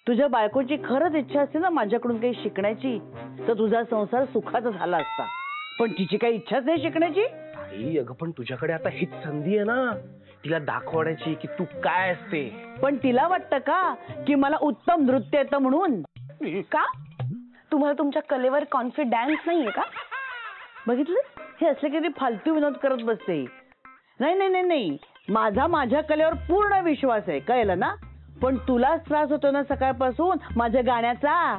तुझ्या बायकोची खरंच इच्छा असते ना माझ्याकडून काही शिकण्याची, तर तुझा संसार सुखाचा झाला असता. पण तिची काही इच्छाच नाही शिकण्याची. आई अगं पण तुझ्याकडे आता हीच संधी आहे ना तिला दाखवण्याची की तू काय असते. पण तिला वाटतं का की मला उत्तम नृत्य येतं म्हणून? का तुम्हाला तुमच्या कलेवर कॉन्फिडन्स नाहीये का? बघितलं, हे असले किती फालतू विनोद करत बसते. नाही नाही नाही नाही, माझ्या कलेवर पूर्ण विश्वास आहे, कळलं ना. पण तुलाच त्रास होतो ना सकाळपासून माझ्या गाण्याचा.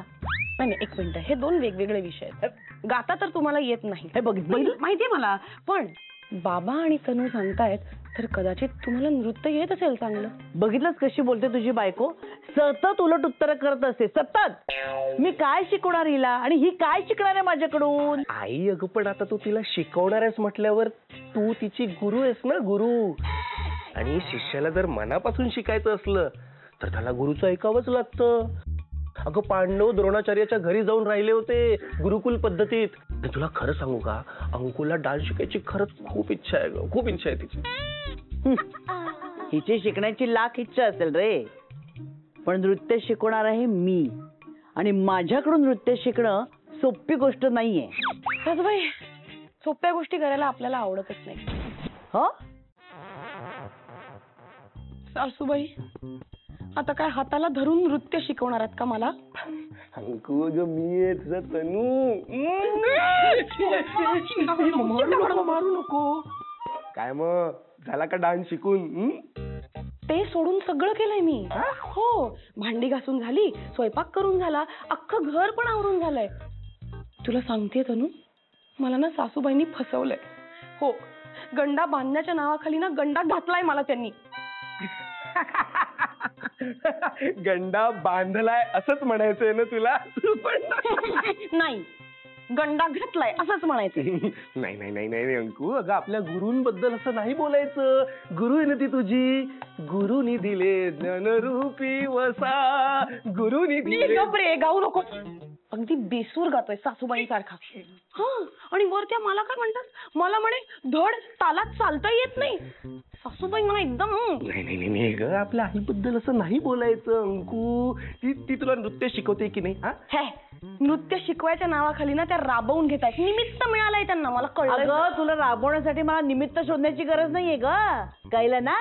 नाही एक मिनिट, हे दोन वेगवेगळे विषय आहेत. गाता तर तुम्हाला येत नाही, हे बघितलं, माहितीये मला. पण बाबा आणि तनू सांगतायत तर कदाचित तुम्हाला नृत्य येत असेल चांगलं. बघितलंच कशी बोलते तुझी बायको. सतत उलट उत्तर करत असते, सतत. मी काय शिकवणार हिला आणि ही काय शिकणार आहे माझ्याकडून? आई अगं पण आता तू तिला शिकवणार आहेस म्हटल्यावर तू तिची गुरु आहेस ना, गुरु. आणि शिष्याला जर मनापासून शिकायचं असलं तर त्याला गुरुचं ऐकावंच लागतं. अगं पांडव द्रोणाचार्याच्या घरी जाऊन राहिले होते गुरुकुल पद्धतीत. तुला खरं सांगू का, अंकुला डान्स शिकायची खरंच खूप इच्छा आहे ग, खूप इच्छा आहे तिची. हिची शिकण्याची लाख इच्छा असेल रे, पण नृत्य शिकवणार आहे मी. आणि माझ्याकडून नृत्य शिकणं सोपी गोष्ट नाहीये. सासूबाई, सोप्या गोष्टी करायला आपल्याला आवडतच नाही. हो सासूबाई, आता काय हाताला धरून नृत्य शिकवणार आहात का मला? अंकु ग मी आहे तुझा तनू. मारू नको. काय मग झाला का डान्स शिकून? ते सोडून सगळं केलंय मी. हो, भांडी घासून झाली, स्वयंपाक करून झाला, अख्खं घर पण आवरून झालंय. तुला सांगतेय तनू, मला ना सासूबाईंनी फसवलंय. हो, गंडा बांधण्याच्या नावाखाली ना गंडा घातलाय मला त्यांनी. गंडा बांधलाय असंच म्हणायचंय ना तुला? नाही, गंडा घातलाय असंच म्हणायचं. नाही नाही नाही नाही अंकु, अगं आपल्या गुरूंबद्दल असं नाही बोलायचं. गुरु आहे ना ती तुझी. गुरुनी दिले ज्ञानरूपी वसा, गुरुनी दिले. गप्रे, गाऊ नको. अगदी बेसूर गातोय सासूबाई सारखा. हा, आणि वर त्या मला काय म्हणतात, मला म्हणे धड तालात चालता येत नाही. सासूबाई मला एकदम. नाही नाही नाही ग, आपल्या आईबद्दल असं नाही बोलायचं अंकु. ती तुला नृत्य शिकवते की नाही? हे नृत्य शिकवायच्या नावाखाली ना त्या राबवून घेतायत. निमित्त मिळालंय त्यांना, मला कळलं. अगं तुला राबवण्यासाठी मला निमित्त शोधण्याची गरज नाहीये ग, कळलं ना.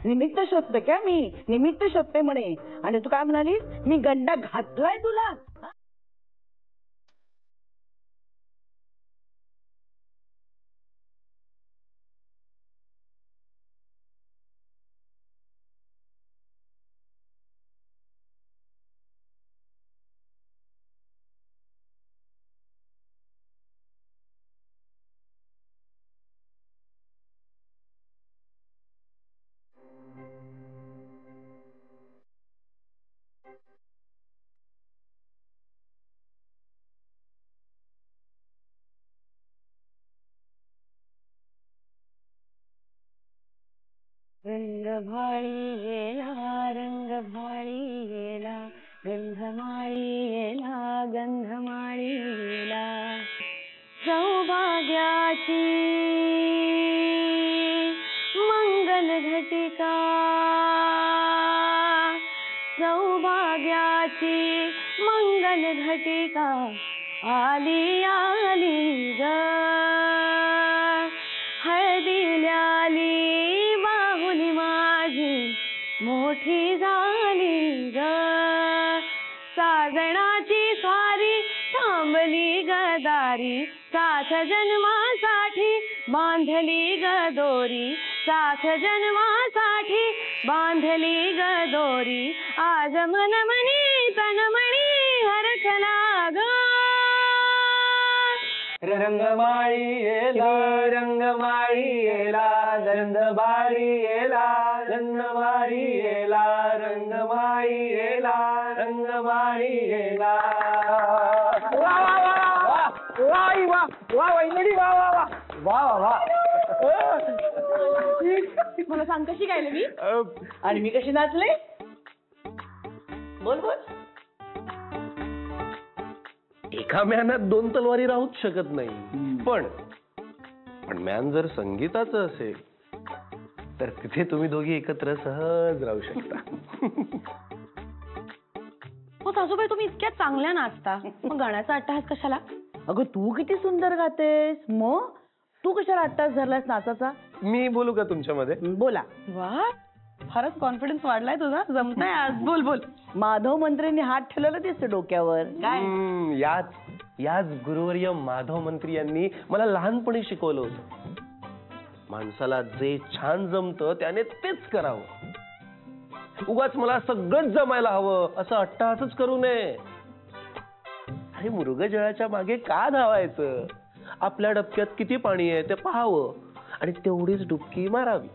निमित्त शोधते का मी? निमित्त शोधते म्हणे. आणि तू काय म्हणालीस, मी गंडा घातलाय तुला? रंगभाळी गेला, रंगभाळी गेला, गंधमाळी गेला, गंधमाळी गेला. सौभाग्याची मंगल घटिका, सौभाग्याची मंगल घटिका, आली आली ग. हळदील्याली बाहुली माझी मोठी झाली ग. साजणाची स्वारी थांबली गदारी, साथ जन्मासाठी बांधली ग दोरी, साथ जन्मासाठी बांधली ग दोरी. आज मनमनी तनमणी हरखला ग. रंगमाळी येला, रंगमाळी येला, गंधमाळी येला, गंधमाळी येला, रंगमाळी येला, रंगमाळी येला. वा वा वा वा वा वा वैनडी, वा वा वा वा वा. मला सांग कशी गायले मी? आणि मी कशी नाचले? बोल बोल. एका म्यानात दोन तलवारी राहूच शकत नाही. पण म्यान जर संगीताचं असेल तर तिथे तुम्ही दोघी एकत्र सहज राहू शकता. सासूबाई तुम्ही इतक्या चांगल्या नाचता, मग गाण्याचा अट्टहास कशाला? अगं तू किती सुंदर गातेस, मग तू कशाला अट्टास धरलास नाचाचा? मी बोलू का तुमच्यामध्ये? बोला. वा, फारच कॉन्फिडन्स वाढलाय तुझा, जमतंय आज. बोल बोल. माधव मंत्रींनी हात ठेवलेला दिसतो डोक्यावर. काय? याच गुरुवर्य माधव मंत्री यांनी मला लहानपणी शिकवलं होतं. माणसाला जे छान जमतं त्याने तेच करावं. उगाच मला सगळंच जमायला हवं असं अट्टहासच करू नये. अरे मृगजळाच्या मागे का धावायचं? आपल्या डबक्यात किती पाणी आहे ते पाहावं आणि तेवढीच डुबकी मारावी.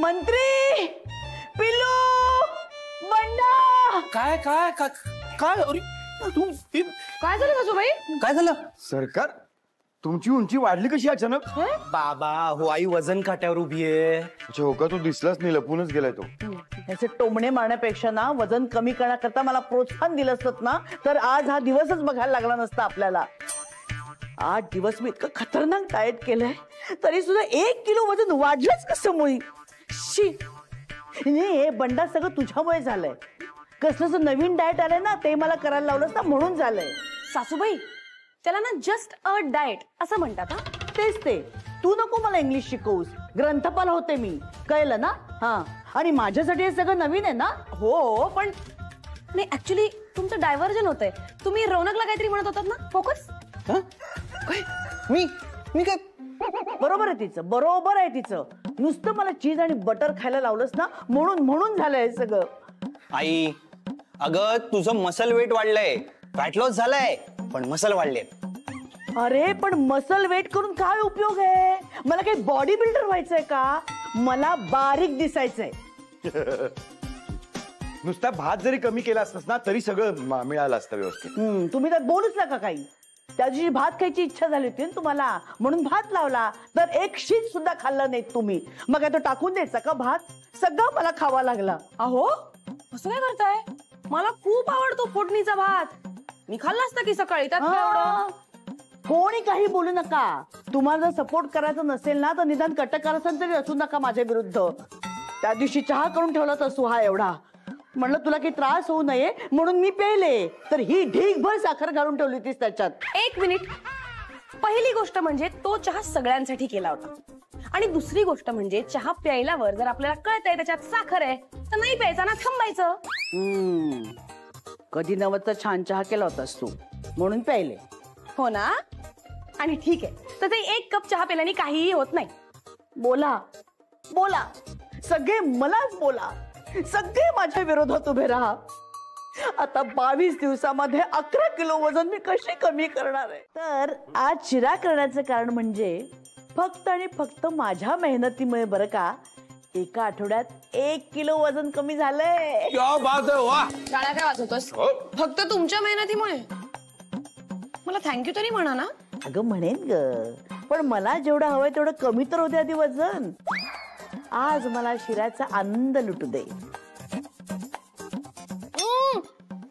मंत्री, पिल्लू, बंडा. काय काय काय काय अरे तू काय झालं सासूबाई? काय झालं? सरकार, तुमची उंची वाढली कशी अचानक? बाबा हो, आई वजन काट्यावर उभी आहे. अच्छा, हो का? तो दिसलाच नाही, लपूनच गेलाय तो. याचे टोमणे मारण्यापेक्षा ना वजन कमी करण्याकरता मला प्रोत्साहन दिलं असत ना, तर आज हा दिवसच बघायला लागला नसता आपल्याला. 8 दिवस मी इतकं खतरनाक डाएट केलंय, तरी सुद्धा 1 किलो वजन वाढलंच कसं मुळी? शी. हे बंडा सगळं तुझ्यामुळे झालंय. कसलं नवीन डाएट आलंय ना, ते मला करायला लावलंस ना, म्हणून झालंय. सासूबाई, त्याला ना जस्ट अ डाएट असं म्हणतात. तेच ते. तू नको मला इंग्लिश शिकवूस, ग्रंथपाल होते मी, कळलं ना? हा, आणि माझ्यासाठी हे सगळं नवीन आहे ना. हो, पण नाही, ऍक्च्युली तुमचं डायव्हर्जन होतंय. तुम्ही रौनकला काहीतरी म्हणत होतात ना, फोकस. मी काय? बरोबर आहे तिचं, बरोबर आहे तिचं. नुसतं मला चीज आणि बटर खायला लावलंस ना, म्हणून झालंय सगळं. आई अगं, तुझं मसल वेट वाढलंय, फॅट लॉस झालाय, पण मसल वाढले. अरे पण मसल वेट करून काय उपयोग आहे? मला काही बॉडी बिल्डर व्हायचंय का? मला बारीक दिसायचंय. नुसता भात जरी कमी केला असतास ना, तरी सगळं मिळालं असतं व्यवस्थित. तुम्ही तर बोलूच नका काही. त्या दिवशी भात खायची इच्छा झाली होती ना तुम्हाला, म्हणून भात लावला, तर एक शीत सुद्धा खाल्लं नाही तुम्ही. मग काय तो टाकून द्यायचा का भात? सगळं मला खावा लागला. अहो, असं काय करताय? मला खूप आवडतो फोडणीचा भात. मी खाल्ला असता की सकाळी, त्यात काय एवढं? कोणी काही बोलू नका. तुम्हाला जर सपोर्ट करायचं नसेल ना, तर निदान कटकारस्थान तरी असू नका माझ्या विरुद्ध. त्या दिवशी चहा करून ठेवलाच असू हा एवढा. म्हणलं तुला काही त्रास होऊ नये म्हणून मी प्यायले, तर ही ढीगभर साखर घालून ठेवली होतीस त्याच्यात. एक मिनिट. पहिली गोष्ट म्हणजे तो चहा सगळ्यांसाठी केला होता, आणि दुसरी गोष्ट म्हणजे चहा प्यायल्यावर जर आपल्याला कळतंय त्याच्यात साखर आहे, तर नाही प्यायचा ना, थांबायचं. कधी नवतचा छान चहा केला होतास तू, म्हणून प्यायले. हो ना? आणि ठीक आहे, तर ते 1 कप चहा प्यायल्याने काहीही होत नाही. बोला बोला, सगळे मलाच बोला, सगळे माझ्या विरोधात उभे राहा. आता 22 दिवसामध्ये 11 किलो वजन मी कशी कमी करणार आहे? तर आज शिरा करण्याचं कारण म्हणजे फक्त आणि फक्त माझ्या मेहनतीमुळे बरं का. एका आठवड्यात 1 किलो वजन कमी झालंय. क्या बात आहे, वा. टाळ्या काय वाजवतोस? फक्त तुमच्या मेहनतीमुळे? मला थँक्यू तरी म्हणा ना. अगं म्हणेन ग, पण मला जेवढं हवंय तेवढं कमी तर होते आधी वजन. आज मला शिऱ्याचा आनंद लुटू दे.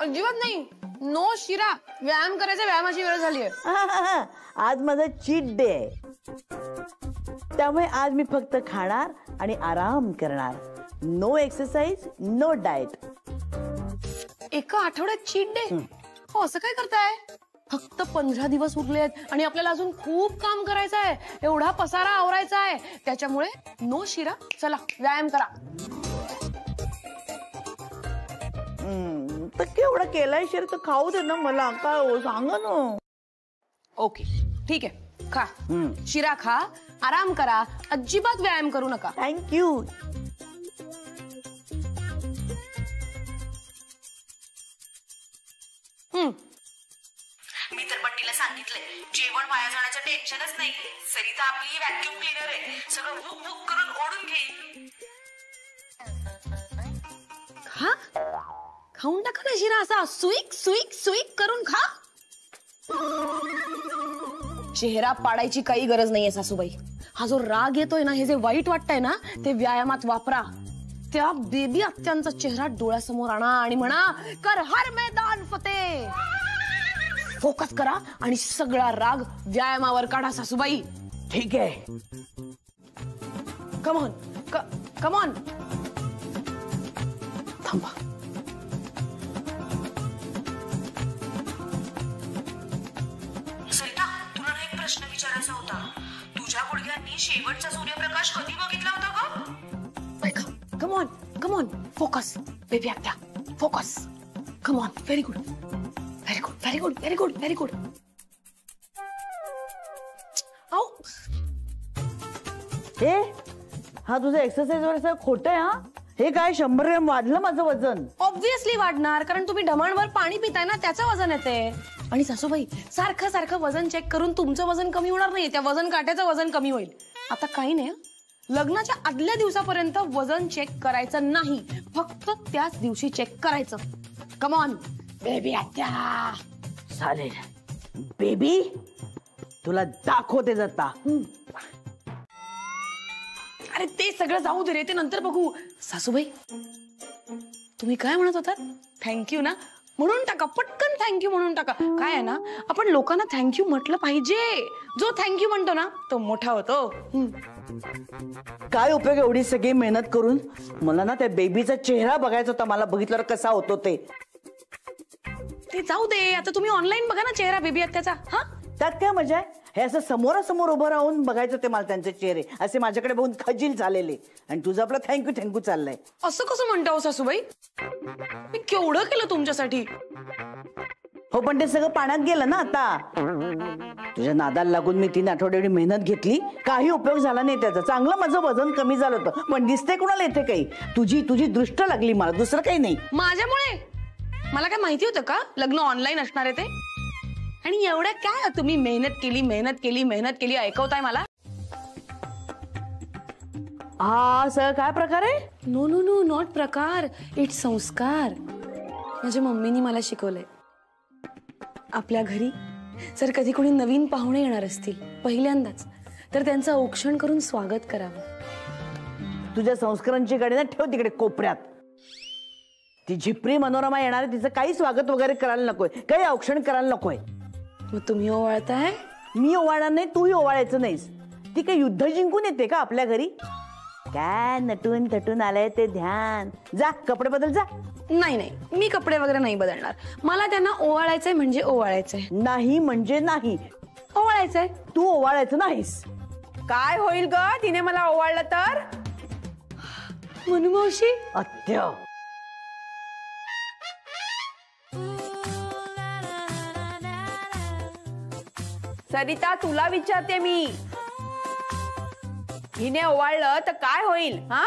अजिबात नाही. नो शिरा. व्यायाम करायचा, व्यायामाची वेळ झाली आहे. आज माझा चीट डे आहे, त्यामुळे आज मी फक्त खाणार आणि आराम करणार. No exercise, no diet. एका आठवड्यात चीट डे? हो, असं काय करताय? फक्त 15 दिवस उरलेत आणि आपल्याला अजून खूप काम करायचं आहे. एवढा पसारा आवरायचा आहे, त्याच्यामुळे नो शिरा. चला व्यायाम करा. तर केवढं केलाय शिर, तर खाऊ दे ना मला. काय हो, सांगा ना. ओके ठीक आहे, खा. शिरा खा, आराम करा, अजिबात व्यायाम करू नका. थँक्यू. मी तर बंटीला सांगितलंय, जेवण वाया जाण्याचं टेन्शनच नाही. सरिता आपली व्हॅक्यूम क्लीनर आहे, सगळं भूक भूक करून ओढून घेईल. हा? खाऊन टाका ना शिरा, असा सुईक सुईक सुईक करून खा. चेहरा पाडायची काही गरज नाहीये सासूबाई. हा जो राग येतोय ना, हे जे वाईट वाटतंय ना, ते व्यायामात वापरा. त्या बेबी आत्यांचा चेहरा डोळ्यासमोर आणा आणि म्हणा, कर हर मैदान फतेह. फोकस करा आणि सगळा राग व्यायामावर काढा सासूबाई. ठीक आहे. Come on come on. थांबा. सरिता, तुला ना एक प्रश्न विचारायचा होता. तुझ्या गुडघ्यांनी शेवटचा सूर्यप्रकाश कधी बघितला होता ग? ऐका. Come on come on. फोकस बेबी आत्या. Focus. Come on. Very good very good very good very good very good. आओ. हे हा तुझं एक्सरसाइज वर सगळं खोटं आहे. हा हे काय 100 ग्रॅम वाढलं माझं वजन. ऑब्व्हियसली वाढणार, कारण तुम्ही ढमाणभर पाणी पिताय ना, त्याचं वजन येते. आणि सासूबाई, सारखं सारखं वजन चेक करून तुमचं वजन कमी होणार नाही, त्या वजन काट्याचं वजन कमी होईल. आता काही नाही, लग्नाच्या आदल्या दिवसापर्यंत वजन चेक करायचं नाही, फक्त त्याच दिवशी चेक करायचं. कमॉन बेबी आत्या. चालेल बेबी, तुला दाखवते जाता. अरे ते सगळं जाऊ दे रे, ते नंतर बघू. सासूबाई, तुम्ही काय म्हणत होतात? थँक्यू ना, म्हणून टाका पटकन. थँक्यू म्हणून टाका. काय आहे ना, आपण लोकांना थँक्यू म्हटलं पाहिजे. जो थँक्यू म्हणतो ना, तो मोठा होतो. काय उपयोग एवढी सगळी मेहनत करून? मला ना त्या बेबीचा चेहरा बघायचा होता, मला बघितल्यावर कसा होतो ते. ते जाऊ दे, आता तुम्ही ऑनलाईन बघा ना चेहरा बेबी आत्याचा. हा, त्यात काय मजा आहे? हे असं समोरासमोर उभं राहून बघायचं ते मला, त्यांचे चेहरे असे माझ्याकडे बघून खजील झालेले. आणि तुझं आपलं थँक्यू थँक्यू चाललंय. असं कसं म्हणता हो सासूबाई? मी केवढं केलं तुमच्यासाठी. हो पण ते सगळं पाण्यात गेलं ना आता. तुझ्या नादाला लागून मी 3 आठवडे एवढी मेहनत घेतली, काही उपयोग झाला नाही त्याचा. चांगलं माझं वजन कमी झालं होतं, पण दिसते कोणाला येते काही? तुझी दृष्ट लागली मला, दुसरं काही नाही. माझ्यामुळे? मला काय माहिती होतं का लग्न ऑनलाईन असणार आहे ते? आणि एवढं काय तुम्ही मेहनत केली ऐकवताय मला? हा सगळं काय प्रकार आहे? नो नो नो, नॉट प्रकार, इट्स संस्कार. माझ्या मम्मीनी मला शिकवलंय. आपल्या घरी जर कधी कोणी नवीन पाहुणे येणार असतील पहिल्यांदाच, तर त्यांचं औक्षण करून स्वागत करावं. तुझ्या संस्कारांची गाडी ना ठेव तिकडे कोपऱ्यात. ती झिपरी मनोरमा येणार आहे, तिचं काही स्वागत वगैरे करायला नकोय, काही औक्षण करायला नकोय. मग तुम्ही ओवाळताय? मी ओवाळणार नाही, तूही ओवाळायचं नाहीस. ती काही युद्ध जिंकून येते का आपल्या घरी? काय नटून थटून आलंय ते ध्यान. जा कपडे बदल जा. नाही नाही, मी कपडे वगैरे नाही बदलणार. मला त्यांना ओवाळायचंय म्हणजे ओवाळायचंय. नाही म्हणजे नाही. ओवाळायचंय. तू ओवाळायचं नाहीस. काय होईल ग तिने मला ओवाळलं तर? मनू मावशी. अत्य. सरिता, तुला विचारते मी, हिने ओवाळलं तर काय होईल? हा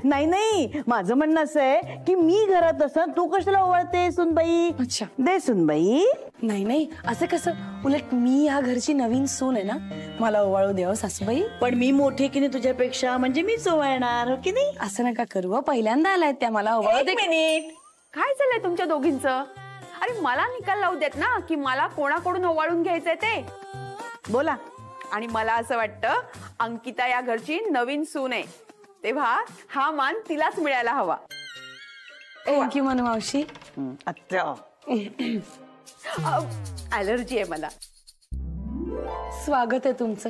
नाही नाही, माझं म्हणणं असं आहे की मी घरात असं तू कशाला ओवाळते सुनबाई? अच्छा. दे सुनबाई. नाही नाही, असं कसं? उलट मी या घरची नवीन सून आहे ना, मला ओवाळू द्यावं सासूबाई. पण मी मोठी की नाही तुझ्यापेक्षा, म्हणजे मीच ओवाळणार, हो की नाही? असं नका करू, पहिल्यांदा आलाय त्या, मला ओवाळू दे. एक मिनिट, काय चाललंय तुमच्या दोघींचं? अरे मला निकाल लावू देत ना की मला कोणाकडून ओवाळून घ्यायचंय ते. बोला. आणि मला असं वाटतं अंकिता या घरची नवीन सून आहे, तेव्हा हा मान तिलाच मिळायला हवा. थँक्यू मनू मावशी. अत्य. ॲलर्जी आहे मला. स्वागत आहे तुमचं.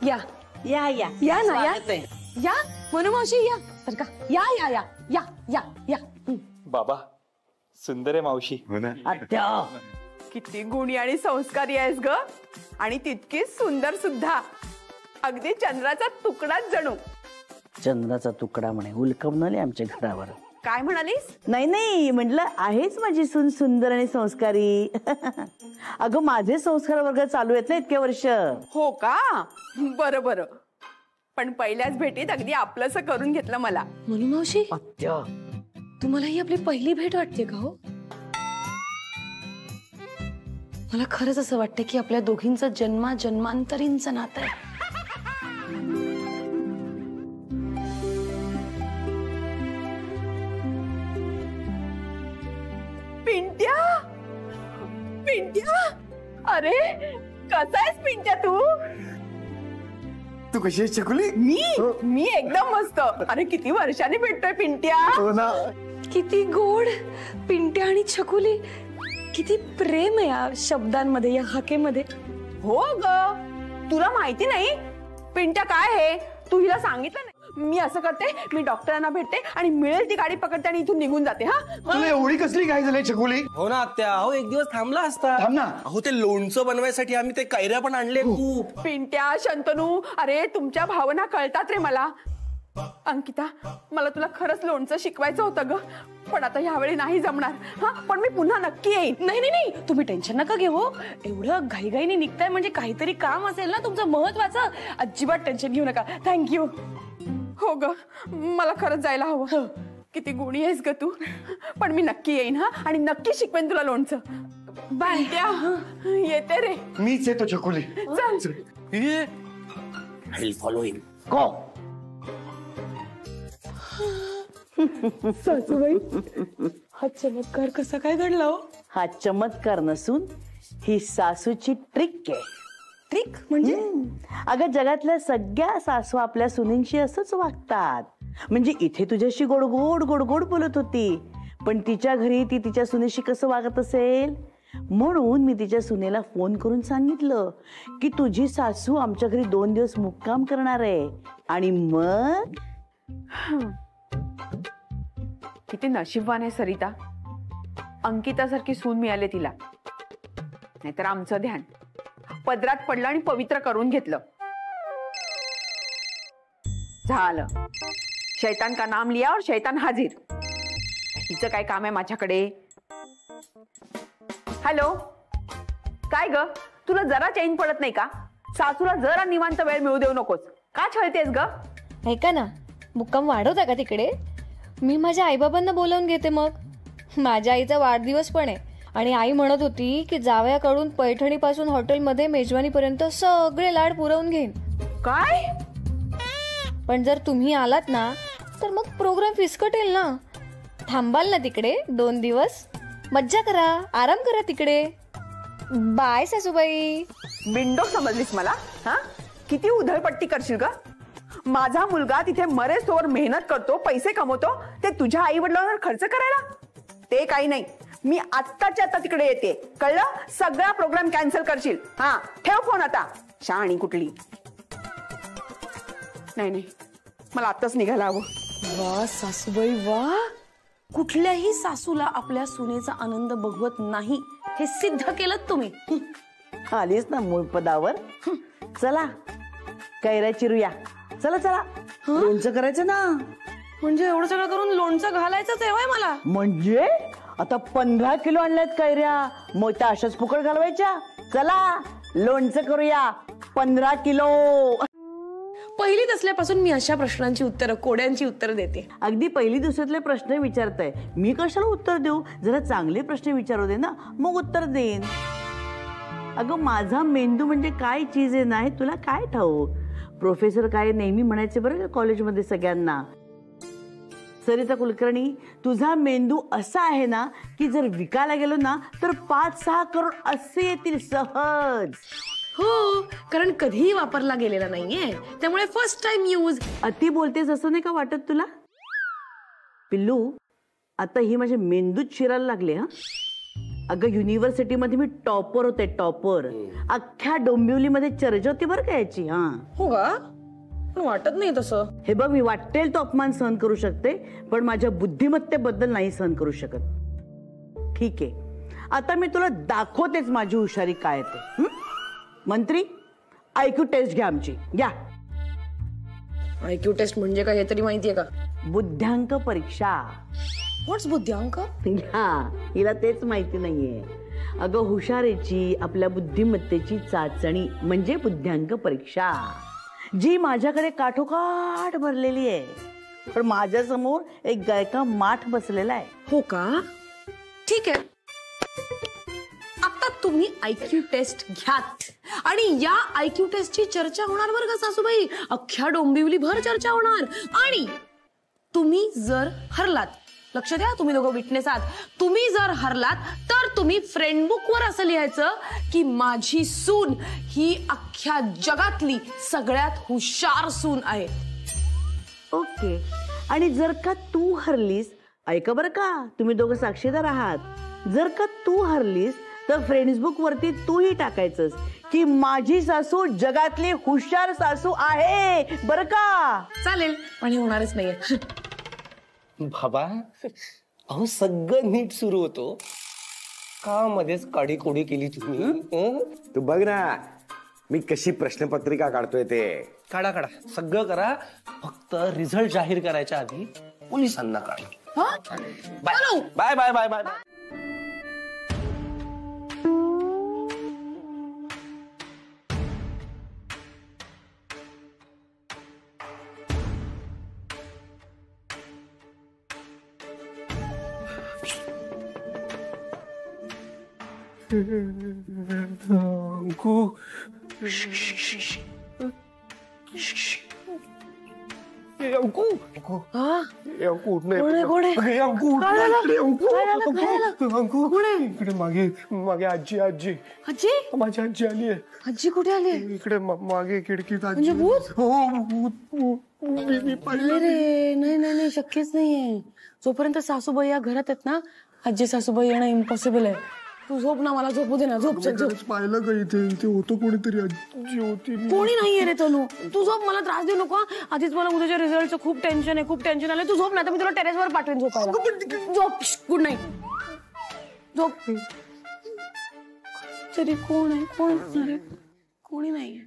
या या या या ना, या स्वागत आहे. या मनू मावशी, या सरका. या या या या या या. बाबा, सुंदर आहे मावशी. अत्य. किती गुणी आणि संस्कारी आहेस ग, आणि तितकीच सुंदर सुद्धा. अगदी चंद्राचा तुकडाच जणू. चंद्राचा तुकडा म्हणे उलकवणारे आमच्या घरावर. काय म्हणालीस? नाही नाही, म्हटलं आहेच माझी सून सुंदर आणि संस्कारी. अगं माझे संस्कार वर्ग चालू आहेत ना इतके वर्ष. हो का? बरं बरं, पण पहिल्याच भेटीत अगदी आपलंसं करून घेतलं मला. मनू मावशी, अत्य. तुम्हाला ही आपली पहिली भेट वाटते का हो? मला खरंच असं वाटतं की आपल्या दोघींचं जन्मांतरींचं नातं आहे. अरे कसा आहेस पिंट्या तू? तू कशी आहेस छकुली? मी एकदम मस्त. अरे किती वर्षांनी भेटतोय पिंट्या. हो ना. किती गोड पिंट्या आणि छकुली. किती प्रेम आहे या शब्दांमध्ये, या हाकेमध्ये. हो ग, तुला माहिती नाही पिंट्या काय आहे? तू हिला सांगितलं नाही. मी असं करते, मी डॉक्टरांना भेटते आणि मिळेल ती गाडी पकडते आणि इथून निघून जाते. हा तुला एवढी कसली काय झाली छकुली? हो ना आत्या, अहो एक दिवस थांबला असता. थांब ना. अहो ते लोणचं बनवायसाठी आम्ही ते कैऱ्या पण आणले खूप. पिंट्या, शंतनू, अरे तुमच्या भावना कळतात रे मला. अंकिता, मला तुला खरंच लोणचं शिकवायचं होतं ग, पण आता यावेळी नाही जमणार. हा पण मी पुन्हा नक्की येईन. नाही नाही नाही, तुम्ही टेन्शन नका घेऊ. एवढं घाईघाईने निघताय म्हणजे काहीतरी काम असेल ना तुमचं महत्वाचं. अजिबात टेन्शन घेऊ नका. थँक्यू. हो ग, मला खरंच जायला हवं. किती गुणी आहेस ग तू. पण मी नक्की येईन हा, आणि नक्की शिकवेन तुला लोणचं. बाय. येते रे. मीच येतो छकुली. चल. I'll follow him. को सासूबाई, हा चमत्कार कसा काय घडला हो? हा चमत्कार नसून ही सासूची ट्रिक आहे. ट्रिक म्हणजे? अगं जगातल्या सगळ्या सासू आपल्या सुनींशी असंच वागतात. म्हणजे इथे तुझ्याशी गोड गोड गोड गोड बोलत होती, पण तिच्या घरी ती तिच्या सुनेशी कसं वागत असेल. म्हणून मी तिच्या सुनेला फोन करून सांगितलं की तुझी सासू आमच्या घरी 2 दिवस मुक्काम करणार आहे. आणि मग किती नशीबवान आहे सरिता, अंकितासारखी सून मिळाली तिला. नाहीतर आमचं ध्यान पदरात पडलं आणि पवित्र करून घेतलं. झालं, शैतान का नाम लिया और शैतान हाजीर. हिचं काय काम आहे माझ्याकडे? हॅलो, काय ग, तुला जरा चैन पडत नाही का? सासूला जरा निवांत वेळ मिळू देऊ नकोस. का छळतेस ग? ऐका ना, मुक्काम वाढवता का तिकडे? मी माझ्या आईबाबांना बोलावून घेते. मग माझ्या आईचा वाढदिवस पण आहे आणि आई म्हणत होती की जावयाकडून पैठणीपासून हॉटेलमध्ये मेजवानीपर्यंत सगळे लाड पुरवून घेईन. काय? पण जर तुम्ही आलात ना तर मग प्रोग्राम फिसकटेल ना. थांबाल ना तिकडे 2 दिवस? मज्जा करा, आराम करा तिकडे. बाय सासूबाई. बिंडो समजलीस मला? हा, किती उधळपट्टी करशील का? माझा मुलगा तिथे मरेस्तोवर मेहनत करतो, पैसे कमवतो, ते तुझ्या आई वडिलांवर खर्च करायला? ते काही नाही. मी आत्ताच्या आता तिकडे येते, कळलं? सगळा प्रोग्राम कॅन्सल करशील. हा, ठेव फोन आता. शहाणी कुठली. नाही नाही, मला आत्ताच निघायला हवं. वा सासूबाई वा. कुठल्याही सासूला आपल्या सुनेचा आनंद बघवत नाही हे सिद्ध केलं तुम्ही. आलीस ना मूळ पदावर. चला कैऱ्या चिरूया. चला चला, लोणचं करायचं ना. म्हणजे एवढं सगळं करून लोणचं घालायचंच आहे होय मला? म्हणजे आता 15 किलो आणल्यात कैऱ्या, मग त्या अशाच फुकट घालवायच्या? चला लोणचं करूया 15 किलो. पहिलीत असल्यापासून मी अशा प्रश्नांची उत्तरं, कोड्यांची उत्तरं देते. अगदी पहिली दुसऱ्यातले प्रश्न विचारताय, मी कशाला उत्तर देऊ? जरा चांगले प्रश्न विचारू दे ना, मग उत्तर देईन. अगं माझा मेंदू म्हणजे काय चीज आहे ना हे तुला काय ठाऊक. प्रोफेसर काय नेहमी म्हणायचे बरं का कॉलेजमध्ये सगळ्यांना, सरिता कुलकर्णी तुझा मेंदू असा आहे ना की जर विकायला गेलो ना तर 5-6 करोड असे येतील सहज. हो, कारण कधीही वापरला गेलेला नाहीये, त्यामुळे फर्स्ट टाइम यूज. अति बोलतेस असं नाही का वाटत तुला? पिल्लू, आता ही माझ्या मेंदूत शिरायला लागले. हा अगं युनिव्हर्सिटीमध्ये मी टॉपर होते, टॉपर. अख्ख्या डोंबिवलीमध्ये चर्चा होती बरं का याची. हा हो का? पण वाटत नाही तसं. हे बघ, मी वाटेल तो अपमान सहन करू शकते, पण माझ्या बुद्धिमत्तेबद्दल नाही सहन करू शकत. ठीक आहे, आता मी तुला दाखवतेच माझी हुशारी काय ते. मंत्री, IQ टेस्ट घ्या आमची. घ्या. IQ टेस्ट म्हणजे काय हे तरी माहितीये का? बुद्ध्यांक परीक्षा. व्हॉट्स बुद्ध्यांक? हा, हिला तेच माहिती नाहीये. अगं हुशारीची, आपल्या बुद्धिमत्तेची चाचणी म्हणजे बुद्ध्यांक परीक्षा, जी माझ्याकडे काठोकाठ भरलेली आहे. पण माझ्या समोर एक गायका माठ बसलेला आहे. हो का? ठीक आहे, आता तुम्ही IQ टेस्ट घ्यात आणि या IQ टेस्टची चर्चा होणार बरं का सासूबाई. अख्ख्या डोंबिवली भर चर्चा होणार. आणि तुम्ही जर हरलात, लक्ष द्या, तुम्ही दोघं विटनेस आहात, तुम्ही जर हरलात तर तुम्ही फ्रेंडबुकवर असं लिहायचं की माझी सून ही अख्ख्या जगातली सगळ्यात हुशार सून आहे. ओके. आणि जर का तू हरलीस, ऐका बरं का, तुम्ही दोघं साक्षीदार आहात, जर का तू हरलीस तर फेसबुक वरती तूही टाकायचंस की माझी सासू जगातली हुशार सासू आहे बरं का. चालेल, पण हे होणारच नाहीये. बाबा अहो सगळं नीट सुरू होतो का मध्येच काडीकोडी केली तुम्ही? तू बघ ना मी कशी प्रश्नपत्रिका काढतोय ते. काढा काढा सगळं करा, फक्त रिझल्ट जाहीर करायच्या आधी पोलिसांना काढा. Bye bye bye bye bye. Anku Anku इकडे मागे मागे आजी आजी आजी माझी आजी आली आहे. आजी कुठे आली? इकडे मागे खिडकीत आजी. म्हणजे भूत? हो भूत. मी नाही रे, नाही नाही नाही, शक्यच नाहीये. जोपर्यंत सासूबाई या घरात आहेत ना, आजी सासूबाई येणं इम्पॉसिबल आहे. तू झोप ना, मला झोपू दे ना. झोप झोप. पाहिलं का इथे होतं कोणीतरी, आजी होती. कोणी नाहीये रे तनू, तू झोप, मला त्रास देऊ नको. आधीच मला उद्याच्या रिझल्टचं खूप टेन्शन आहे, खूप टेन्शन आलं. तू झोप ना, तर मी तुला टेरेसवर पाठवेन झोपायला. झोप. Good night. झोप. तरी कोण आहे? कोण असणार आहे? कोणी नाहीये.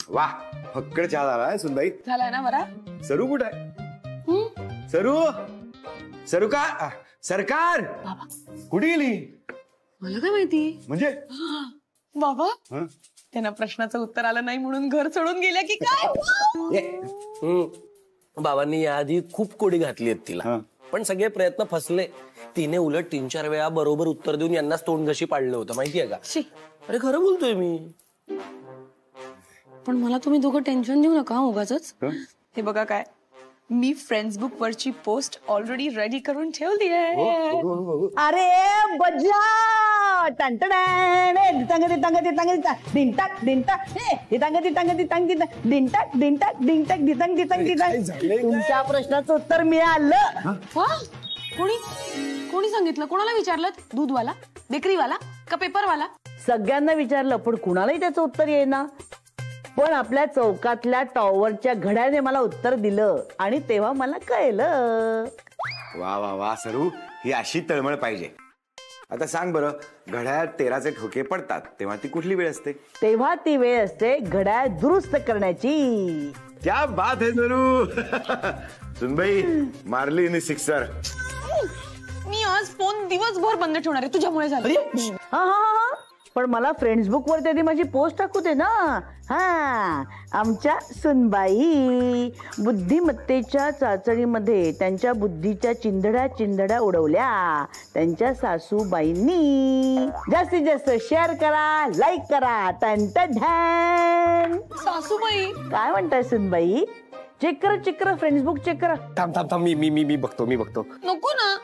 वा फक्कड चहा झाला सुनबाई. झालाय ना बरा? सरू कुठे आहे? सरू सरू का सरकार कुठे गेली? मला काय माहिती. म्हणजे बाबा त्यांना प्रश्नाचं उत्तर आलं नाही म्हणून घर सोडून गेल्या की काय? बाबांनी याआधी खूप कोडी घातली आहेत तिला, पण सगळे प्रयत्न फसले. तिने उलट 3-4 वेळा बरोबर उत्तर देऊन यांनाच तोंड घशी पाडलं होतं, माहितीये का? अरे खरं बोलतोय मी. पण मला तुम्ही दोघं टेन्शन देऊ नका उगाचच. हे बघा काय, मी फ्रेंड्सबुक वरची पोस्ट ऑलरेडी रेडी करून ठेवली आहे. अरे बजा तुमच्या प्रश्नाचं उत्तर मिळालं. कोणी कोणी सांगितलं? कोणाला विचारलं? दूधवाला, बेकरीवाला का पेपरवाला? सगळ्यांना विचारलं पण कुणालाही त्याचं उत्तर येईना. पण आपल्या चौकातल्या टॉवरच्या घड्याने मला उत्तर दिलं आणि तेव्हा मला कळलं. वा वा वा सरू, ही अशी तळमळ पाहिजे. आता सांग बरं, घड्याळ 13चे ठोके पडतात तेव्हा ती कुठली वेळ असते? तेव्हा ती वेळ असते घड्याळ दुरुस्त करण्याची. क्या बात है सरू. सुनबाई मारली नि सिक्सर. मी आज फोन दिवसभर बंद ठेवणार आहे, तुझ्यामुळे झालं. हा हा हा, पण मला फ्रेंड्सबुक वर त्याची माझी पोस्ट टाकू दे ना. हा, आमच्या सुनबाई बुद्धिमत्तेच्या चाचणीमध्ये त्यांच्या बुद्धीच्या चिंधड्या उडवल्या. त्यांच्या सासूबाईंनी. जास्तीत जास्त शेअर करा, लाईक करा. टन सासूबाई काय म्हणताय सुनबाई? चेक करा फ्रेंड्सबुक चेक करा. थांब मी बघतो. नको ना.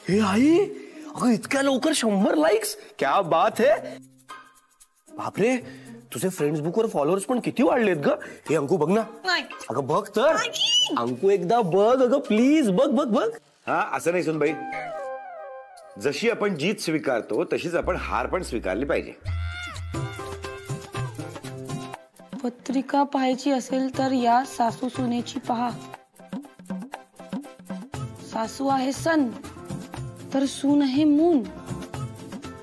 हे आई, अगं इतक्या लवकर 100 लाईक्स, क्या बात है. बापरे, तुझे फेसबुक वर फॉलोअर्स पण किती वाढलेत ग. हे अंकू बघ ना. अगं बघ तर. अंकू एकदा बघ अगं प्लीज, बघ. हा असं नाही सुनबाई, जशी आपण जीत स्वीकारतो तशीच आपण हार पण स्वीकारली पाहिजे. पत्रिका पाहायची असेल तर या सासू सुनेची पहा. सासू आहे सन तर सून आहे मून.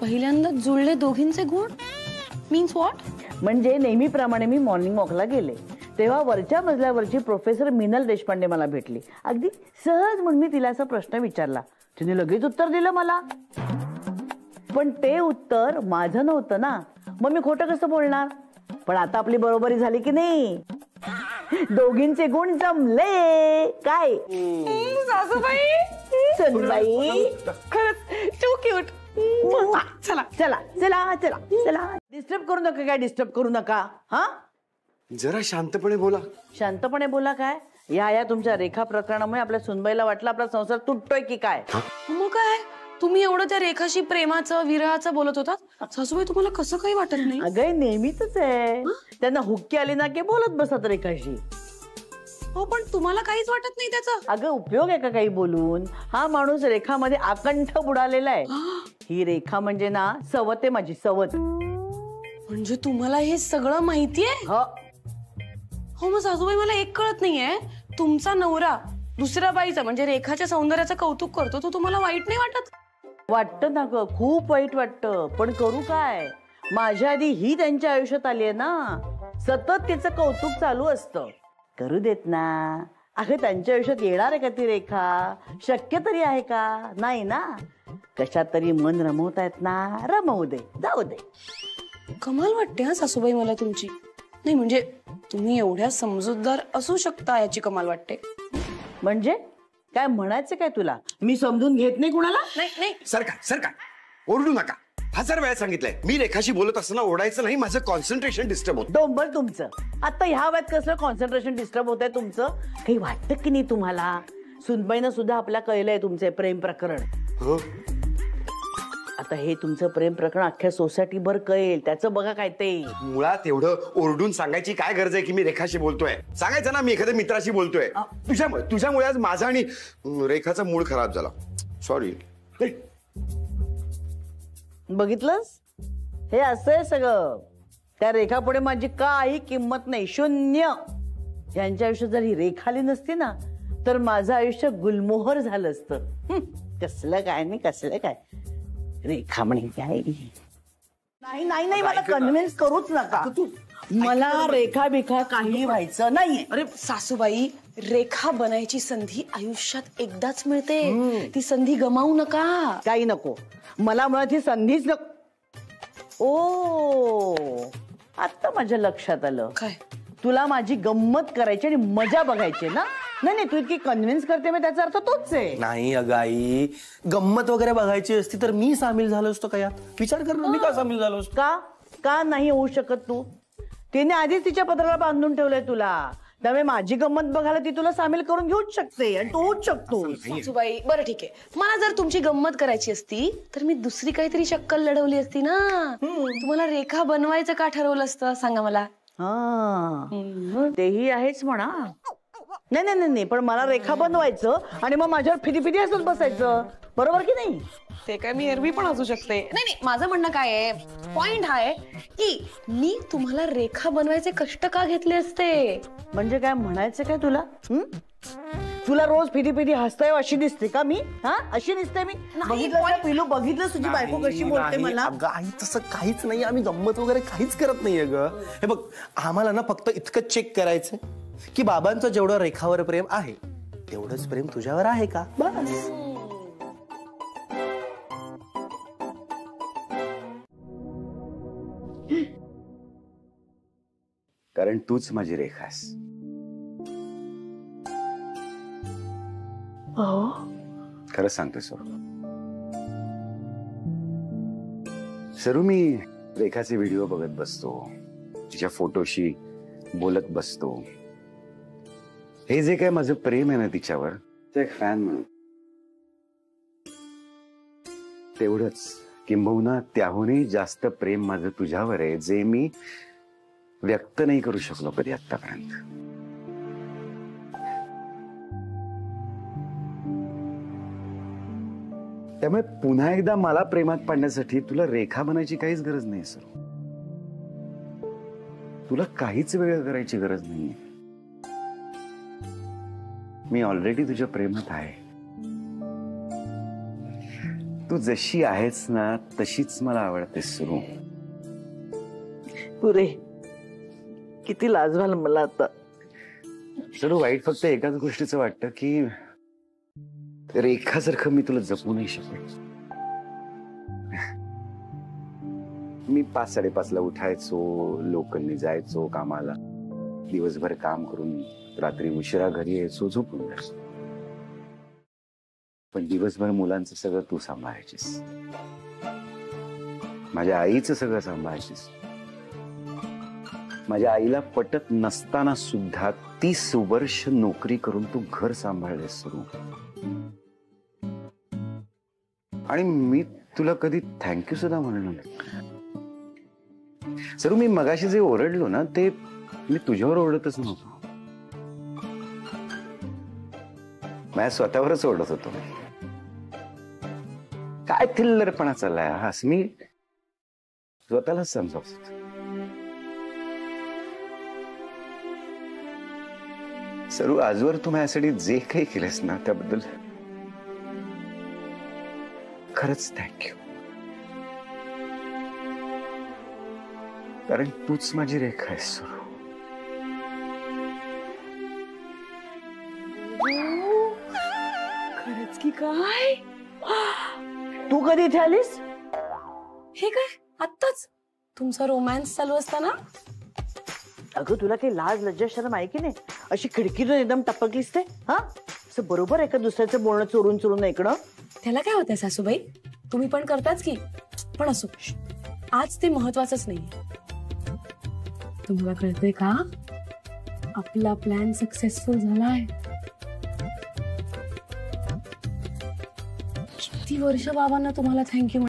पहिल्यांदा जुळले दोघींचे गुण. Means what? म्हणजे नेहमीप्रमाणे मी मॉर्निंग वॉकला गेले तेव्हा वरच्या मजल्यावरची प्रोफेसर मीनल देशपांडे मला भेटली. अगदी सहज म्हणून मी तिला असा प्रश्न विचारला. तिने लगेच उत्तर दिलं मला. पण ते उत्तर माझं नव्हतं ना, मग मी खोटं कसं बोलणार. पण आता आपली बरोबरी झाली की नाही. दोघींचे गुण जमले. काय सासूबाई, सुनबाई, खरंच टू क्यूट. चला. डिस्टर्ब करू नका. हा, जरा शांतपणे बोला. शांतपणे बोला काय? या तुमच्या रेखा प्रकरणामुळे आपल्या सुनबाईला वाटलं आपला संसार तुटतोय की काय. मग काय तुम्ही एवढं त्या रेखाशी प्रेमाचं विरहाचं बोलत होतात, सासूबाई तुम्हाला कसं काही वाटत नाही? अगं नेहमीच आहे, त्यांना हुक्की आली ना की बोलत बसत रेखाशी. हो पण तुम्हाला काहीच वाटत नाही त्याचा? अगं उपयोग आहे का काही बोलून? हा माणूस रेखामध्ये आकंठ बुडालेला आहे. ही रेखा म्हणजे ना सवत आहे माझी, सवत. म्हणजे तुम्हाला हे सगळं माहितीये? हो मग सासूबाई मला एक कळत नाहीये, तुमचा नवरा दुसऱ्या बाईचा म्हणजे रेखाच्या सौंदर्याचं कौतुक करतो, तो तुम्हाला वाईट नाही वाटत? वाटतं ना ग, खूप वाईट वाटतं, पण करू काय? माझ्या आधी ही त्यांच्या आयुष्यात आली आहे ना, सतत तिचं कौतुक चालू असतं. करू देत ना. अगं त्यांच्या आयुष्यात येणार आहे का ती रेखा? शक्य तरी आहे का? नाही ना. कशात तरी मन रमवतायत ना, रमवू दे, जाऊ दे. कमाल वाटते हा सासूबाई मला तुमची. नाही म्हणजे तुम्ही एवढ्या समजूतदार असू शकता याची कमाल वाटते. म्हणजे काय म्हणायचं काय तुला? मी समजून घेत नाही कुणाला? नाही नाही सरकार ओरडू नका. 1000 वेळा सांगितलंय मी रेखाशी बोलत असताना ओरडायचं नाही, माझं कॉन्सन्ट्रेशन डिस्टर्ब होतं. डोंबर तुमचं. आता ह्या वयात कसलं कॉन्सन्ट्रेशन डिस्टर्ब होत आहे तुमचं? काही वाटतं की नाही तुम्हाला? सुनबाईनं सुद्धा आपल्या कळलंय तुमचे प्रेम प्रकरण. हो. आता हे तुमचं प्रेम प्रकरण अख्ख्या सोसायटी भर कळेल, त्याचं बघा काय ते. मुळात एवढं ओरडून सांगायची काय गरज आहे की मी रेखाशी बोलतोय? सांगायचं ना मी एखाद्या मित्राशी बोलतोय. तुझ्यामुळे आज माझा आणि रेखाचा मूड खराब झाला. सॉरी. बघितलंस, हे असं आहे सगळं. त्या रेखा पुढे माझी काही किंमत नाही, शून्य. यांच्या आयुष्यात जर ही रेखा आली नसती ना तर माझं आयुष्य गुलमोहर झालं असतं. कसलं काय नाही, कसलं काय रेखा म्हणे काय. नाही नाही नाही, मला कन्व्हिन्स करूच नका. मला रेखा बिखा काही व्हायचं नाहीये. अरे सासूबाई, रेखा बनायची संधी आयुष्यात एकदाच मिळते, ती संधी गमावू नका. काही नको मला, मुळात ही संधीच नको. ओ आता माझ्या लक्षात आलं. काय? तुला माझी गंमत करायची आणि मजा बघायची ना? नाही नाही, तू इतकी कन्व्हिन्स करते मी, त्याचा अर्थ तोच आहे. नाही अगं आई, गंमत वगैरे बघायची असती तर मी सामील झालो असतो का यात? विचार कर ना, मी का सामील झालो असतो? का नाही होऊ शकत तू? तिने आधीच तिच्या पत्राला बांधून ठेवलंय तुला, त्यामुळे माझी गंमत बघायला ती तुला सामील करून घेऊच शकते आणि तू होऊच शकतो. सासूबाई बरं ठीक आहे, मला जर तुमची गंमत करायची असती तर मी दुसरी काहीतरी शक्कल लढवली असती ना. तुम्हाला रेखा बनवायचं का ठरवलं असतं सांगा मला? तेही आहेच म्हणा. नाही नाही नाही, पण मला रेखा बनवायचं आणि मग माझ्यावर फिरी फिरी हसत बसायचं, बरोबर की नाही? ते काय मी एरवी पण असू शकते. नाही नाही, माझं म्हणणं काय आहे, पॉइंट हा आहे की मी तुम्हाला रेखा बनवायचे कष्ट का घेतले असते. म्हणजे काय म्हणायचं काय तुला? तुला रोज फिरी फिरी हसताय अशी दिसते का मी? हा, अशी दिसते मी? बघितलं पिलू, बघितलं तुझी बायको कशी बोलते मला? अगं आई तसं काहीच नाही, आम्ही गंमत वगैरे काहीच करत नाहीये ग. हे बघ, आम्हाला ना फक्त इतकं चेक करायचं की बाबांचं जेवढं रेखावर प्रेम आहे तेवढंच प्रेम तुझ्यावर आहे का, बस. कारण तूच माझी रेखास. खरंच सांगतो सरू, मी रेखाचे व्हिडिओ बघत बसतो, तिच्या फोटोशी बोलत बसतो. हे जे काय माझं प्रेम आहे ना तिच्यावर, ते एक फॅन म्हणून, तेवढंच किंबहुना त्याहूनही जास्त प्रेम माझं तुझ्यावर आहे, जे मी व्यक्त नाही करू शकलो कधी आतापर्यंत. त्यामुळे पुन्हा एकदा मला प्रेमात पाडण्यासाठी तुला रेखा बनायची काहीच गरज नाही सर. तुला काहीच वेगळं करायची गरज नाहीये. मी ऑलरेडी तुझ्या प्रेमात आहे. तू जशी आहेस ना तशीच मला आवडतेस सुरू. पुरे किती लाज व्हाल मला आता. सरू, वाईट फक्त एकाच गोष्टीचं वाटतं की रेखासारखं मी तुला जपू नाही शकत. मी 5-5:30 उठायचो, लोकलनी जायचो कामाला, दिवसभर काम करून रात्री उशिरा घरी यायचो, झोपून जायचो. पण दिवसभर मुलांचं सगळं तू सांभाळायचीस, माझ्या आईचं सगळं सांभाळायचीस. माझ्या आईला पटत नसताना सुद्धा 30 वर्ष नोकरी करून तू घर सांभाळलेस सरू. आणि मी तुला कधी थँक्यू सुद्धा म्हणलं नाही. सरू, मी मगाशी जे ओरडलो ना ते मी तुझ्यावर ओरडतच नव्हतो. माझ्या स्वतःवरच ओरडत होतो. काय थिल्लरपणा चाललाय हा, मी स्वतःलाच समजावत होतो. सरू, आजवर तू माझ्यासाठी जे काही केलंस ना त्याबद्दल खरंच थँक्यू. कारण तूच माझी रेखा आहेस सरू. खरंच की काय? तू कधी इथे आलीस? हे काय आत्ताच तुमचा रोमॅन्स चालू असताना? अगं तुला काही लाज लज्जा शरम आहे की नाही? अशी खिडकीतून एकदम टपकलीस ते. हा, असं बरोबर एका दुसऱ्याचं बोलणं चोरून चोरून ऐकणं. त्याला काय होतंय सासूबाई, तुम्ही पण करताच की. पण असो, आज ते महत्वाचंच नाही. तुम्हाला कळतंय का, आपला प्लॅन सक्सेसफुल झालाय. किती वर्ष बाबांना तुम्हाला थँक्यू